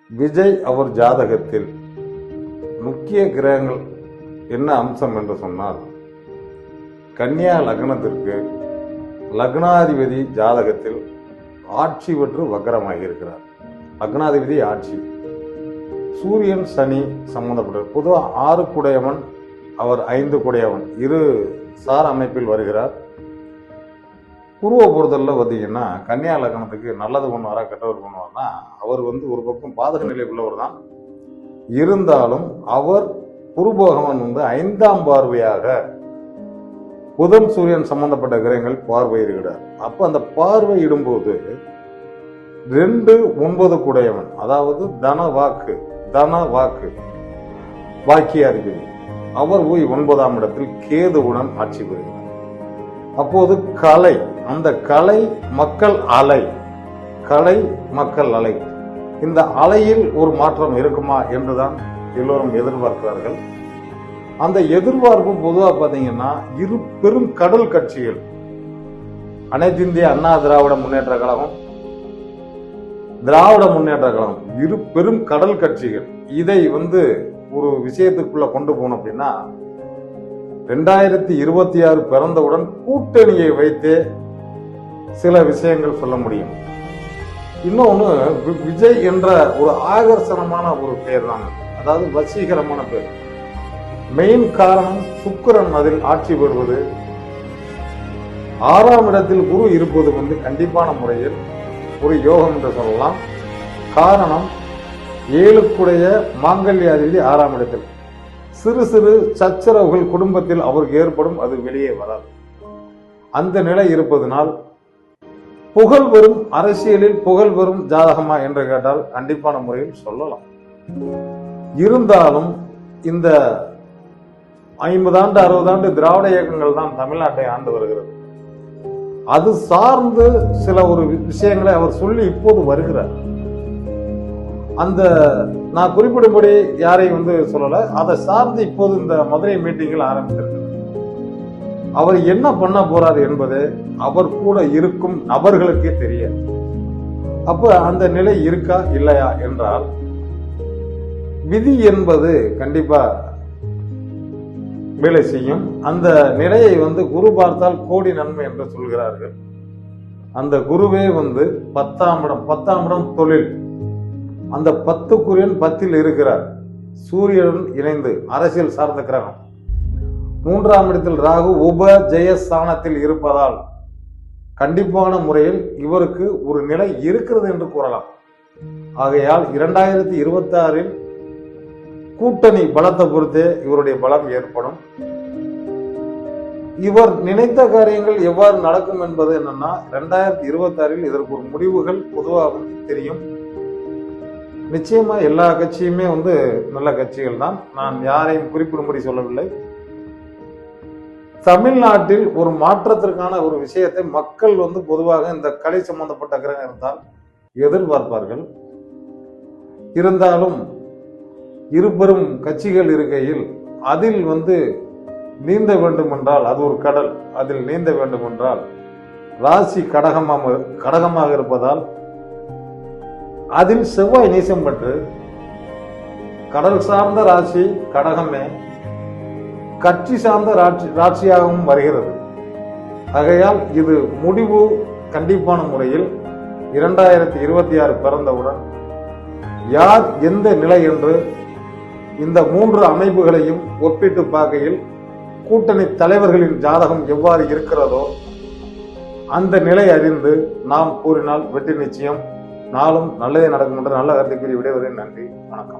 விஜய் அவர் ஜாதகத்தில் முக்கிய கிரகங்கள் என்ன அம்சம் என்று சொன்னால், கன்னியா லக்னத்திற்கு லக்னாதிபதி ஜாதகத்தில் ஆட்சி பெற்று வக்கரமாகி இருக்கிறார். லக்னாதிபதி ஆட்சி, சூரியன் சனி சம்பந்தப்பட்ட பொதுவாக 6 குடையவன், அவர் 5 குடையவன், இரு சார் அமைப்பில் வருகிறார். பூர்வ பொறுத்தலில் பார்த்தீங்கன்னா கன்னியா லக்னத்துக்கு நல்லது பண்ணுவாரா கெட்டவர் பண்ணுவார்னா, அவர் ஒரு பக்கம் பாதக நிலை உள்ளவர் தான். இருந்தாலும் அவர் குரு பகவான் 5ஆம் பார்வையாக புதன் சூரியன் சம்பந்தப்பட்ட கிரகங்கள் பார்வையிடுகிறார். அப்ப அந்த பார்வையிடும்போது 2, 9 குடையவன், அதாவது தன வாக்கு வாக்கியாதிபதி, அவர் போய் 9ஆம் இடத்தில் கேதுவுடன் ஆட்சி பெறுகிறார். அப்போது கலை, அந்த கலை மக்கள் அலை, இந்த அலையில் ஒரு மாற்றம் இருக்குமா என்றுதான் எல்லோரும் எதிர்பார்க்கிறார்கள். அந்த எதிர்பார்ப்பு பொதுவாக பார்த்தீங்கன்னா, இரு பெரும் கடல் கட்சிகள், அனைத்து இந்திய அண்ணா திராவிட முன்னேற்ற கழகம், இரு பெரும் கடல் கட்சிகள் இதை ஒரு விஷயத்துக்குள்ள கொண்டு போகணும் அப்படின்னா, 2026 பிறந்தவுடன் கூட்டணியை வைத்தே சில விஷயங்கள் சொல்ல முடியும். இன்னொன்னு, விஜய் என்ற ஒரு ஆகர்ஷணமான ஒரு பெயர் தான், அதாவது வசீகரமான பெயர். மெயின் காரணம் சுக்கிரன் அதில் ஆட்சி பெறுவது, 6ஆம் இடத்தில் குரு இருப்பது கண்டிப்பான முறையில் ஒரு யோகம் என்று சொல்லலாம். காரணம் 7க்குடைய மாங்கல்யாதிபதி 6ஆம் இடத்தில். சிறு சிறு சச்சரவுகள் குடும்பத்தில் அவருக்கு ஏற்படும், அது வெளியே வராது. அந்த நிலை இருப்பதனால் புகழ் வரும், அரசியலில் புகழ் வரும் ஜாதகமா என்று கேட்டால் கண்டிப்பான முறையில் சொல்லலாம். இருந்தாலும் இந்த 50 ஆண்டு 60 ஆண்டு திராவிட இயக்கங்கள் தான் தமிழ்நாட்டை ஆண்டு வருகிறது. அது சார்ந்து சில ஒரு விஷயங்களை அவர் சொல்லி இப்போது வருகிறார். அந்த நான் குறிப்பிடும்படி யாரையும் சொல்லல, அதை சார்ந்து இப்போது இந்த மதுரை மீட்டிங்கில் ஆரம்பித்திருக்கிறார். அவர் என்ன பண்ண போறார் என்பது அவர் கூட இருக்கும் நபர்களுக்கே தெரியாது. அப்ப அந்த நிலை இருக்கா இல்லையா என்றால், விதி என்பது கண்டிப்பா வேலை செய்யும். அந்த நிலையை குரு பார்த்தால் கோடி நன்மை என்று சொல்கிறார்கள். அந்த குருவே 10ஆம் இடம் தொழில், அந்த 10க்குரியன் 10ல் இருக்கிறார். சூரியனுடன் இணைந்து அரசியல் சார்ந்த கிரகம். 3ஆம் இடத்தில் ராகு உப ஜெயஸ்தானத்தில் இருப்பதால் கண்டிப்பான முறையில் இவருக்கு ஒரு நிலை இருக்கிறது என்று கூறலாம். ஆகையால் 2026 கூட்டணி பலத்தை பொறுத்தே இவருடைய பலம் ஏற்படும். இவர் நினைத்த காரியங்கள் எவ்வாறு நடக்கும் என்பது என்னன்னா, 2026 இதற்கு ஒரு முடிவுகள் பொதுவாக தெரியும். நிச்சயமா எல்லா கட்சியுமே நல்ல கட்சிகள் தான், நான் யாரையும் குறிப்பிடும்படி சொல்லவில்லை. தமிழ்நாட்டில் ஒரு மாற்றத்திற்கான ஒரு விஷயத்தை மக்கள் பொதுவாக இந்த கலை சம்பந்தப்பட்ட கிரகம் இருந்தால் எதிர்பார்ப்பார்கள். இருந்தாலும் இருபெரும் கட்சிகள் இருக்கையில் அதில் நீந்த வேண்டும் என்றால், அது ஒரு கடல், அதில் நீந்த வேண்டும் என்றால் ராசி கடகமாக இருப்பதால் அதில் செவ்வாய் நீசம் பெற்று கடல் சார்ந்த ராசி கடகமே கட்சி சார்ந்த ராட்சியாகவும் வருகிறது. ஆகையால் இது முடிவு கண்டிப்பான முறையில் 2026 பிறந்தவுடன் யார் எந்த நிலை என்று இந்த 3 அமைப்புகளையும் ஒப்பிட்டு பார்க்கையில் கூட்டணி தலைவர்களின் ஜாதகம் எவ்வாறு இருக்கிறதோ அந்த நிலை அறிந்து நாம் கூறினால் வெற்றி நிச்சயம். நாளும் நல்லதே நடக்கும் என்று நல்ல கருத்தை கூறி விடைவதே. நன்றி, வணக்கம்.